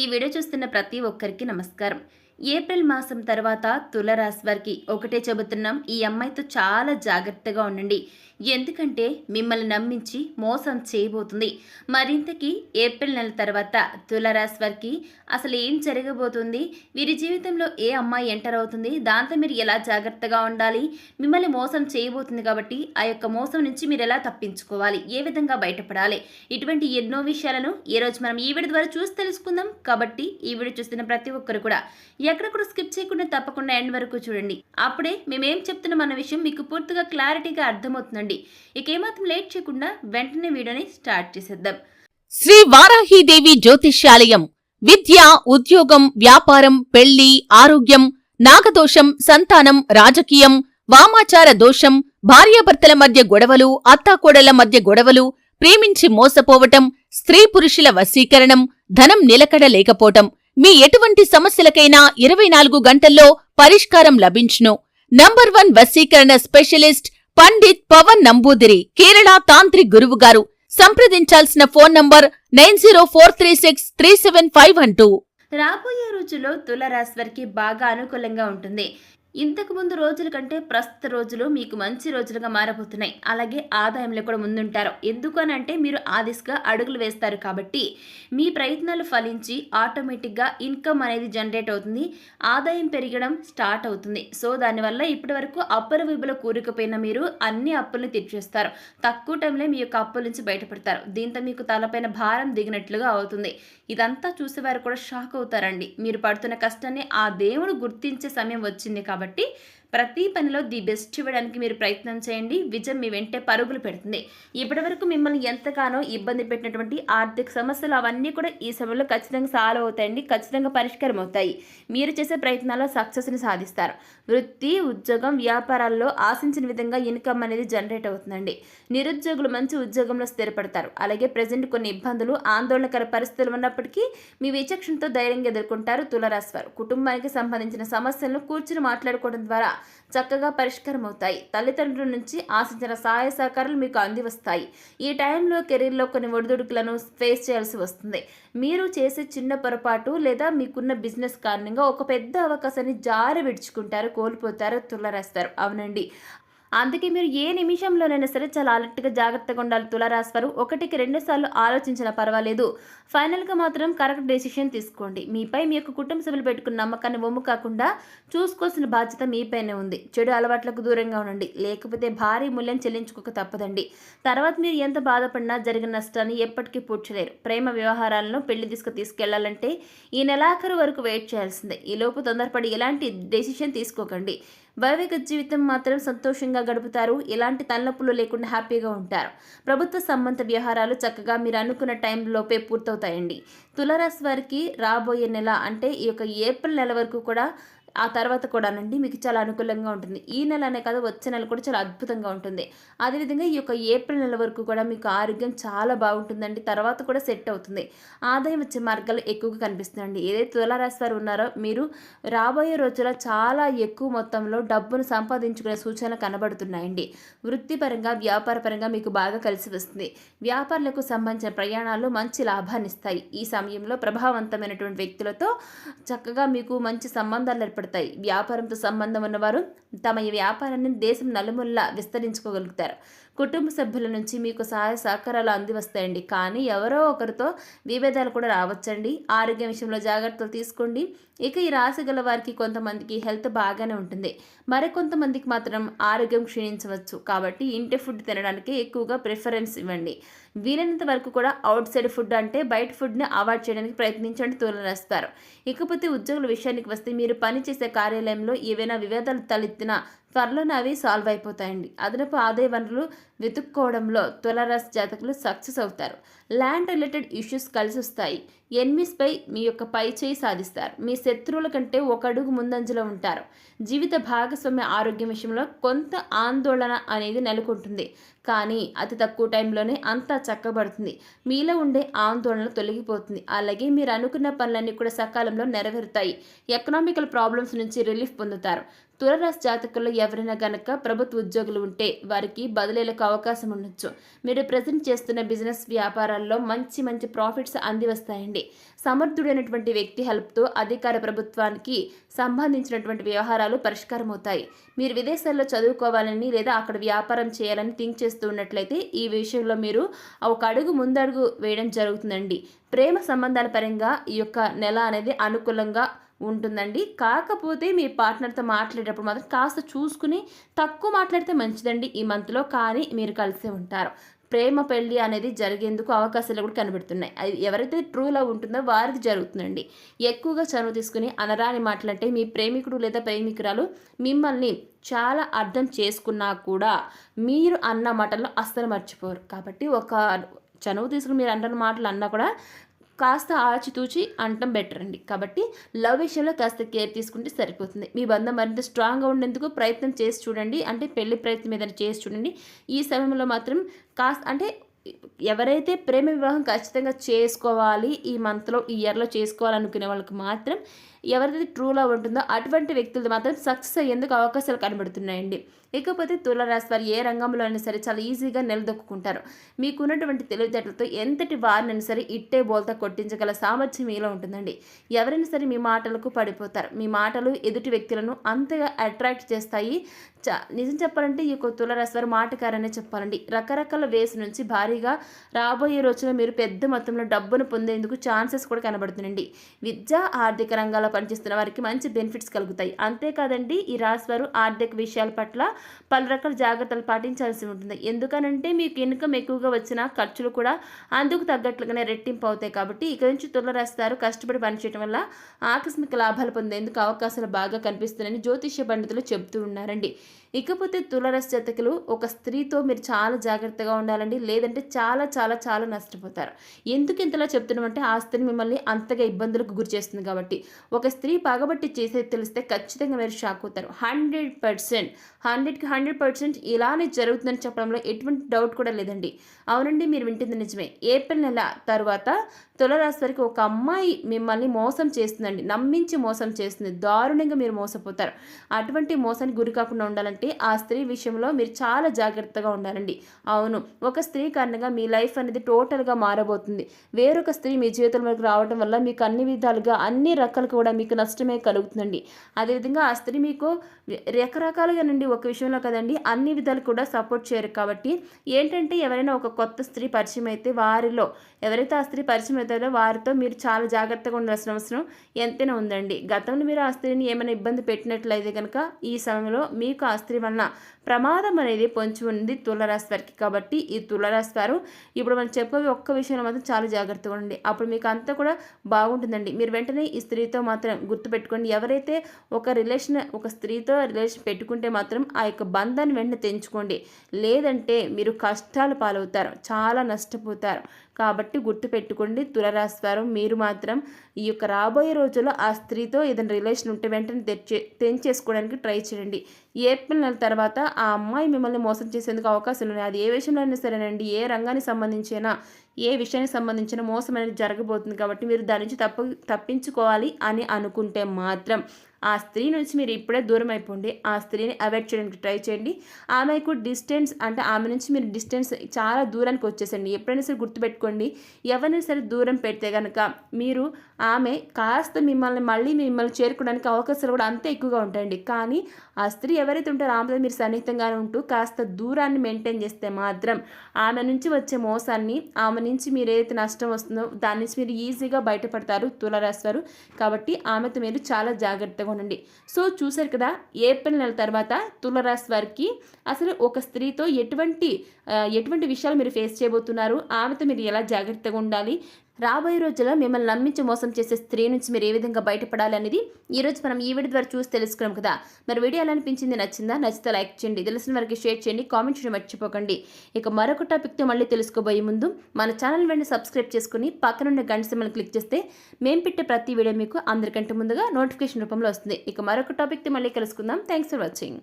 ఈ వీడియో చూస్తున్న ప్రతి ఒక్కరికి నమస్కారం. ఏప్రిల్ మాసం తర్వాత తులారాశి వారికి ఒకటే చెబుతున్నాం, ఈ అమ్మాయితో చాలా జాగ్రత్తగా ఉండండి. ఎందుకంటే మిమ్మల్ని నమ్మించి మోసం చేయబోతుంది. మరింతకి ఏప్రిల్ నెల తర్వాత తులారాశి వారికి అసలు ఏం జరగబోతుంది, వీరి జీవితంలో ఏ అమ్మాయి ఎంటర్ అవుతుంది, దాంతో మీరు ఎలా జాగ్రత్తగా ఉండాలి, మిమ్మల్ని మోసం చేయబోతుంది కాబట్టి ఆ యొక్క మోసం నుంచి మీరు ఎలా తప్పించుకోవాలి, ఏ విధంగా బయటపడాలి, ఇటువంటి ఎన్నో విషయాలను ఈరోజు మనం ఈ వీడియో ద్వారా చూసి తెలుసుకుందాం. కాబట్టి ఈ వీడియో చూస్తున్న ప్రతి ఒక్కరు కూడా ఎక్కడ కూడా స్కిప్ చేయకుండా తప్పకుండా ఎండ్ వరకు చూడండి. అప్పుడే మేమేం చెప్తున్నాం అన్న విషయం మీకు పూర్తిగా క్లారిటీగా అర్థమవుతుందండి. ఇక ఏమాత్రం లేట్ చేయకుండా వెంటనే వీడియోని స్టార్ట్ చేసేద్దాం. శ్రీ వారాహీదేవి జ్యోతిష్యాలయం విద్య, ఉద్యోగం, వ్యాపారం, పెళ్లి, ఆరోగ్యం, నాగదోషం, సంతానం, రాజకీయం, వామాచార దోషం, భార్యాభర్తల మధ్య గొడవలు, అత్తాకోడళ్ల మధ్య గొడవలు, ప్రేమించి మోసపోవటం, స్త్రీ పురుషుల వశీకరణం, ధనం నిలకడ లేకపోవటం, మీ ఎటువంటి సమస్యలకైనా 24 గంటల్లో పరిష్కారం లభించును. నంబర్ 1 వశీకరణ స్పెషలిస్ట్ పండిత్ పవన్ నంబూదిరి, కేరళ తాంత్రిక్ గురువుగారు. సంప్రదించాల్సిన ఫోన్ నంబర్ 9043637512. రాబోయే రోజుల్లో తులారాశి వారికి బాగా అనుకూలంగా ఉంటుంది. ఇంతకు ముందు రోజుల కంటే ప్రస్తుత రోజులు మీకు మంచి రోజులుగా మారబోతున్నాయి. అలాగే ఆదాయంలో కూడా ముందుంటారు. ఎందుకు అని అంటే మీరు ఆ దిశగా అడుగులు వేస్తారు కాబట్టి మీ ప్రయత్నాలు ఫలించి ఆటోమేటిక్గా ఇన్కమ్ అనేది జనరేట్ అవుతుంది. ఆదాయం పెరగడం స్టార్ట్ అవుతుంది. సో దానివల్ల ఇప్పటి వరకు అప్పుల విభులో కూరుకుపోయిన మీరు అన్ని అప్పుల్ని తీర్చేస్తారు. తక్కువ టైంలో మీ యొక్క అప్పుల నుంచి బయటపడతారు. దీంతో మీకు తలపైన భారం దిగినట్లుగా అవుతుంది. ఇదంతా చూసేవారు కూడా షాక్ అవుతారండి. మీరు పడుతున్న కష్టాన్ని ఆ దేవుడు గుర్తించే సమయం వచ్చింది కాబట్టి ప్రతి పనిలో ది బెస్ట్ ఇవ్వడానికి మీరు ప్రయత్నం చేయండి. విజయం మీ వెంటే పరుగులు పెడుతుంది. ఇప్పటివరకు మిమ్మల్ని ఎంతగానో ఇబ్బంది పెట్టినటువంటి ఆర్థిక సమస్యలు అవన్నీ కూడా ఈ సమయంలో ఖచ్చితంగా సాల్వ్ అవుతాయండి. ఖచ్చితంగా పరిష్కారం అవుతాయి. మీరు చేసే ప్రయత్నాల్లో సక్సెస్ని సాధిస్తారు. వృత్తి, ఉద్యోగం, వ్యాపారాల్లో ఆశించిన విధంగా ఇన్కమ్ అనేది జనరేట్ అవుతుందండి. నిరుద్యోగులు మంచి ఉద్యోగంలో స్థిరపడతారు. అలాగే ప్రజెంట్ కొన్ని ఇబ్బందులు, ఆందోళనకర పరిస్థితులు ఉన్నప్పటికీ మీ విచక్షణతో ధైర్యంగా ఎదుర్కొంటారు తులారాశి వారు. కుటుంబానికి సంబంధించిన సమస్యలను కూర్చుని మాట్లాడుకోవడం ద్వారా చక్కగా పరిష్కారం అవుతాయి. తల్లిదండ్రుల నుంచి ఆశించిన సహాయ సహకారాలు మీకు అంది వస్తాయి. ఈ టైంలో కెరీర్లో కొన్ని ఒడిదుడుకులను ఫేస్ చేయాల్సి వస్తుంది. మీరు చేసే చిన్న పొరపాటు లేదా మీకున్న బిజినెస్ కారణంగా ఒక పెద్ద అవకాశాన్ని జారి విడుచుకుంటారు, కోల్పోతారు, తులారాస్తారు. అవునండి, అందుకే మీరు ఏ నిమిషంలోనైనా సరే చాలా అలర్ట్గా జాగ్రత్తగా ఉండాలి. తులారాశి వారు 1కి 2 సార్లు ఆలోచించినా పర్వాలేదు. ఫైనల్గా మాత్రం కరెక్ట్ డెసిషన్ తీసుకోండి. మీపై మీ యొక్క కుటుంబ సభ్యులు పెట్టుకున్న నమ్మకాన్ని వమ్ము కాకుండా చూసుకోవాల్సిన బాధ్యత మీపైనే ఉంది. చెడు అలవాట్లకు దూరంగా ఉండండి, లేకపోతే భారీ మూల్యం చెల్లించుకోక తప్పదండి. తర్వాత మీరు ఎంత బాధపడినా జరిగిన నష్టాన్ని ఎప్పటికీ పూడ్చలేరు. ప్రేమ వ్యవహారాలను పెళ్లి తీసుకెళ్లాలంటే ఈ నెలాఖరు వరకు వెయిట్ చేయాల్సిందే. ఈలోపు తొందరపడి ఎలాంటి డెసిషన్ తీసుకోకండి. వైవాహిక జీవితం మాత్రం సంతోషంగా గడుపుతారు. ఎలాంటి తలనొప్పులు లేకుండా హ్యాపీగా ఉంటారు. ప్రభుత్వ సంబంధ వ్యవహారాలు చక్కగా మీరు అనుకున్న టైంలోపే పూర్తవుతాయండి. తులారాశి వారికి రాబోయే నెల అంటే ఈ యొక్క ఏప్రిల్ నెల వరకు కూడా, ఆ తర్వాత కూడానండి మీకు చాలా అనుకూలంగా ఉంటుంది. ఈ నెల అనే కాదు, వచ్చే నెల కూడా చాలా అద్భుతంగా ఉంటుంది. అదేవిధంగా ఈ యొక్క ఏప్రిల్ నెల వరకు కూడా మీకు ఆరోగ్యం చాలా బాగుంటుందండి. తర్వాత కూడా సెట్ అవుతుంది. ఆదాయం వచ్చే మార్గాలు ఎక్కువగా కనిపిస్తుందండి. ఏదైతే తులారాశి వారు ఉన్నారో మీరు రాబోయే రోజుల్లో చాలా ఎక్కువ మొత్తంలో డబ్బును సంపాదించుకునే సూచనలు కనబడుతున్నాయండి. వృత్తిపరంగా, వ్యాపారపరంగా మీకు బాగా కలిసి వస్తుంది. వ్యాపారులకు సంబంధించిన ప్రయాణాలు మంచి లాభాన్ని ఇస్తాయి. ఈ సమయంలో ప్రభావవంతమైనటువంటి వ్యక్తులతో చక్కగా మీకు మంచి సంబంధాలు ఏర్పడతాయి. వ్యాపారంతో సంబంధం ఉన్నవారు తమ ఈ వ్యాపారాన్ని దేశం నలుమూలలా విస్తరించుకోగలుగుతారు. కుటుంబ సభ్యుల నుంచి మీకు సహాయ సహకారాలు అంది వస్తాయండి. కానీ ఎవరో ఒకరితో విభేదాలు కూడా రావచ్చండి. ఆరోగ్యం విషయంలో జాగ్రత్తలు తీసుకోండి. ఇక ఈ రాశి గల వారికి కొంతమందికి హెల్త్ బాగానే ఉంటుంది, మరికొంతమందికి మాత్రం ఆరోగ్యం క్షీణించవచ్చు. కాబట్టి ఇంటి ఫుడ్ తినడానికి ఎక్కువగా ప్రిఫరెన్స్ ఇవ్వండి. వీలైనంత వరకు కూడా అవుట్ సైడ్ ఫుడ్ అంటే బయట ఫుడ్ని అవాయిడ్ చేయడానికి ప్రయత్నించండి తులారాశివారు. ఇకపోతే ఉద్యోగుల విషయానికి వస్తే మీరు పనిచేసే కార్యాలయంలో ఏవైనా వివాదాలు తలెత్తినా త్వరలోనే అవి సాల్వ్ అయిపోతాయండి. అదనపు ఆదాయ వనరులు వెతుక్కోవడంలో తులారాశి జాతకులు సక్సెస్ అవుతారు. ల్యాండ్ రిలేటెడ్ ఇష్యూస్ కలిసి వస్తాయి. ఎనిమీస్పై మీ యొక్క పై చేయి సాధిస్తారు. మీ శత్రువుల కంటే ఒక అడుగు ముందంజలో ఉంటారు. జీవిత భాగస్వామ్య ఆరోగ్యం విషయంలో కొంత ఆందోళన అనేది నెలకొంటుంది. కానీ అతి తక్కువ టైంలోనే అంతా చక్కబడుతుంది. మీలో ఉండే ఆందోళన తొలగిపోతుంది. అలాగే మీరు అనుకున్న పనులన్నీ కూడా సకాలంలో నెరవేరుతాయి. ఎకనామికల్ ప్రాబ్లమ్స్ నుంచి రిలీఫ్ పొందుతారు. తులారాశి జాతకుల్లో ఎవరైనా గనక ప్రభుత్వ ఉద్యోగులు ఉంటే వారికి బదిలీలకు అవకాశం ఉండొచ్చు. మీరు ప్రెజెంట్ చేస్తున్న బిజినెస్ వ్యాపారాల్లో మంచి మంచి ప్రాఫిట్స్ అంది వస్తాయండి. సమర్థుడైనటువంటి వ్యక్తి హెల్ప్తో అధికార ప్రభుత్వానికి సంబంధించినటువంటి వ్యవహారాలు పరిష్కారం అవుతాయి. మీరు విదేశాల్లో చదువుకోవాలని లేదా అక్కడ వ్యాపారం చేయాలని థింక్ చేస్తూ ఉన్నట్లయితే ఈ విషయంలో మీరు ఒక అడుగు ముందడుగు వేయడం జరుగుతుందండి. ప్రేమ సంబంధాల పరంగా ఈ యొక్క నెల అనేది అనుకూలంగా ఉంటుందండి. కాకపోతే మీ పార్ట్నర్తో మాట్లాడేటప్పుడు మాత్రం కాస్త చూసుకుని తక్కువ మాట్లాడితే మంచిదండి ఈ మంత్లో. కానీ మీరు కలిసే ఉంటారు. ప్రేమ పెళ్ళి అనేది జరిగేందుకు అవకాశాలు కూడా కనబడుతున్నాయి. అది ఎవరైతే ట్రూ లవ్ ఉంటుందో వారికి జరుగుతుందండి. ఎక్కువగా చనువు తీసుకుని అనరాని మాటలంటే మీ ప్రేమికుడు లేదా ప్రేమికురాలు మిమ్మల్ని చాలా అర్థం చేసుకున్నా కూడా మీరు అన్న మాటల్లో అస్సలు మర్చిపోరు. కాబట్టి ఒక చనువు తీసుకుని మీరు అన్న మాటలు అన్నా కూడా కాస్త ఆచితూచి అనటం బెటర్ అండి. కాబట్టి లవ్ విషయంలో కాస్త కేర్ తీసుకుంటే సరిపోతుంది. మీ బంధం మరింత స్ట్రాంగ్గా ఉండేందుకు ప్రయత్నం చేసి చూడండి. అంటే పెళ్లి ప్రయత్నం ఏదైనా చేసి చూడండి. ఈ సమయంలో మాత్రం కాస్త అంటే ఎవరైతే ప్రేమ వివాహం ఖచ్చితంగా చేసుకోవాలి ఈ మంత్లో ఈ ఇయర్లో చేసుకోవాలనుకునే వాళ్ళకి మాత్రం ఎవరైతే ట్రూ లవ్ ఉంటుందో అటువంటి వ్యక్తులతో మాత్రం సక్సెస్ అయ్యేందుకు అవకాశాలు కనబడుతున్నాయండి. ఇకపోతే తులారాశి వారు ఏ రంగంలో అయినా సరే చాలా ఈజీగా నిలదొక్కుంటారు. మీకున్నటువంటి తెలివితేటలతో ఎంతటి వారినైనా సరే ఇట్టే బోల్తా కొట్టించగల సామర్థ్యం మీలో ఉంటుందండి. ఎవరైనా సరే మీ మాటలకు పడిపోతారు. మీ మాటలు ఎదుటి వ్యక్తులను అంతగా అట్రాక్ట్ చేస్తాయి. నిజం చెప్పాలంటే ఈ యొక్క తులారాశి వారు మాటకారనే చెప్పాలండి. రకరకాల వేస్ నుంచి భారీగా రాబోయే రోజుల్లో మీరు పెద్ద మొత్తంలో డబ్బును పొందేందుకు ఛాన్సెస్ కూడా కనబడుతుందండి. విద్య ఆర్థిక రంగాల్లో పనిచేస్తున్న వారికి మంచి బెనిఫిట్స్ కలుగుతాయి. అంతేకాదండి ఈ రాశి వారు ఆర్థిక విషయాల పట్ల పలు రకాల జాగ్రత్తలు పాటించాల్సి ఉంటుంది. ఎందుకనంటే మీకు ఇన్కమ్ ఎక్కువగా వచ్చిన ఖర్చులు కూడా అందుకు తగ్గట్లుగానే రెట్టింపు అవుతాయి. కాబట్టి ఇక నుంచి తులారాశి వారు కష్టపడి పనిచేయడం వల్ల ఆకస్మిక లాభాలు పొందేందుకు అవకాశాలు బాగా కనిపిస్తున్నాయని జ్యోతిష్య పండితులు చెబుతూ ఉన్నారండి. ఇకపోతే తులారాశి జాతకులు ఒక స్త్రీతో మీరు చాలా జాగ్రత్తగా ఉండాలండి. లేదంటే చాలా చాలా చాలా నష్టపోతారు. ఎందుకు ఇంతలా చెప్తున్నామంటే ఆ స్త్రీ మిమ్మల్ని అంతగా ఇబ్బందులకు గురి చేస్తుంది కాబట్టి. ఒక స్త్రీ పగబట్టి చేసేది తెలిస్తే ఖచ్చితంగా మీరు షాక్ అవుతారు. 100%, 100కి 100% ఇలానే జరుగుతుందని చెప్పడంలో ఎటువంటి డౌట్ కూడా లేదండి. అవునండి, మీరు వింటుంది నిజమే. ఏప్రిల్ నెల తర్వాత తులారాశి వారికి ఒక అమ్మాయి మిమ్మల్ని మోసం చేస్తుందండి. నమ్మించి మోసం చేస్తుంది. దారుణంగా మీరు మోసపోతారు. అటువంటి మోసానికి గురి కాకుండా ఉండాలంటే ఆ స్త్రీ విషయంలో మీరు చాలా జాగ్రత్తగా ఉండాలండి. అవును, ఒక స్త్రీ కారణంగా మీ లైఫ్ అనేది టోటల్గా మారబోతుంది. వేరొక స్త్రీ మీ జీవితంలోకి రావడం వల్ల మీకు అన్ని విధాలుగా అన్ని రకాలుగా కూడా మీకు నష్టమే కలుగుతుందండి. అదేవిధంగా ఆ స్త్రీ మీకు రకరకాలుగా నుండి ఒక విషయంలో కదండి అన్ని విధాలు కూడా సపోర్ట్ చేయరు. కాబట్టి ఏంటంటే ఎవరైనా ఒక కొత్త స్త్రీ పరిచయం అయితే వారిలో ఎవరైతే ఆ స్త్రీ పరిచయం అవుతారో వారితో మీరు చాలా జాగ్రత్తగా ఉండాల్సిన అవసరం ఎంతైనా ఉందండి. గతంలో మీరు ఆ స్త్రీని ఏమైనా ఇబ్బంది పెట్టినట్లయితే కనుక ఈ సమయంలో మీకు ఆ స్త్రీ వలన ప్రమాదం అనేది పొంచి ఉంది తులారాశి వారికి. కాబట్టి ఈ తులారాశి వారు ఇప్పుడు మనం చెప్పే ఒక్క విషయంలో మాత్రం చాలా జాగ్రత్తగా ఉండండి. అప్పుడు మీకు అంతా కూడా బాగుంటుందండి. మీరు వెంటనే ఈ స్త్రీతో మాత్రం గుర్తుపెట్టుకోండి. ఎవరైతే ఒక స్త్రీతో రిలేషన్ పెట్టుకుంటే మాత్రం ఆ యొక్క బంధాన్ని వెంటనే తెంచుకోండి. లేదంటే మీరు కష్టాలు పాలవుతారు, చాలా నష్టపోతారు. కాబట్టి గుర్తుపెట్టుకోండి తులారాశి వారు. మీరు మాత్రం ఈ యొక్క రాబోయే రోజుల్లో ఆ స్త్రీతో ఏదైనా రిలేషన్ ఉంటే వెంటనే తెంచేసుకోవడానికి ట్రై చేయండి. ఏప్రిల్ నెల తర్వాత ఆ అమ్మాయి మిమ్మల్ని మోసం చేసేందుకు అవకాశాలు ఉన్నాయి. అది ఏ విషయంలో అయినా సరేనండి, ఏ రంగానికి సంబంధించినా ఏ విషయానికి సంబంధించిన మోసం అనేది జరగబోతుంది. కాబట్టి మీరు దాని నుంచి తప్పించుకోవాలి అని అనుకుంటే మాత్రం ఆ స్త్రీ నుంచి మీరు ఇప్పుడే దూరం అయిపోండి. ఆ స్త్రీని అవాయిడ్ చేయడానికి ట్రై చేయండి. ఆమెకు డిస్టెన్స్ అంటే ఆమె నుంచి మీరు డిస్టెన్స్ చాలా దూరానికి వచ్చేసండి. ఎప్పుడైనా సరే గుర్తుపెట్టుకోండి, ఎవరైనా సరే దూరం పెడితే కనుక మీరు ఆమె కాస్త మిమ్మల్ని చేరుకోవడానికి అవకాశాలు కూడా అంతే ఎక్కువగా ఉంటాయండి. కానీ ఆ స్త్రీ ఎవరైతే ఉంటారో ఆమెతో మీరు సన్నిహితంగానే ఉంటూ కాస్త దూరాన్ని మెయింటైన్ చేస్తే మాత్రం ఆమె నుంచి వచ్చే మోసాన్ని, ఆమె నుంచి మీరు ఏదైతే నష్టం వస్తుందో దాని నుంచి మీరు ఈజీగా బయటపడతారు తులారాశి వారు. కాబట్టి ఆమెతో మీరు చాలా జాగ్రత్తగా ఉండండి. సో చూసారు కదా, ఏప్రిల్ నెల తర్వాత తులారాశి వారికి అసలు ఒక స్త్రీతో ఎటువంటి విషయాలు మీరు ఫేస్ చేయబోతున్నారు, ఆమెతో మీరు ఎలా జాగ్రత్తగా ఉండాలి, రాబోయే రోజుల్లో మిమ్మల్ని నమ్మించి మోసం చేసే స్త్రీ నుంచి మీరు ఏ విధంగా బయటపడాలి అనేది ఈరోజు మనం ఈ వీడియో ద్వారా చూసి తెలుసుకున్నాం కదా. మరి వీడియో ఎలా అనిపించింది, నచ్చిందా? నచ్చితే లైక్ చేయండి, తెలిసిన వారికి షేర్ చేయండి, కామెంట్ చేయడం మర్చిపోకండి. ఇక మరొక టాపిక్తో మళ్ళీ తెలుసుకోబోయే ముందు మన ఛానల్ వెంటనే సబ్స్క్రైబ్ చేసుకుని పక్కనున్న గంట సింబల్ క్లిక్ చేస్తే మేము పెట్టే ప్రతి వీడియో మీకు అందరికంటే ముందుగా నోటిఫికేషన్ రూపంలో వస్తుంది. ఇక మరొక టాపిక్తో మళ్ళీ కలుసుకుందాం. Thanks for watching.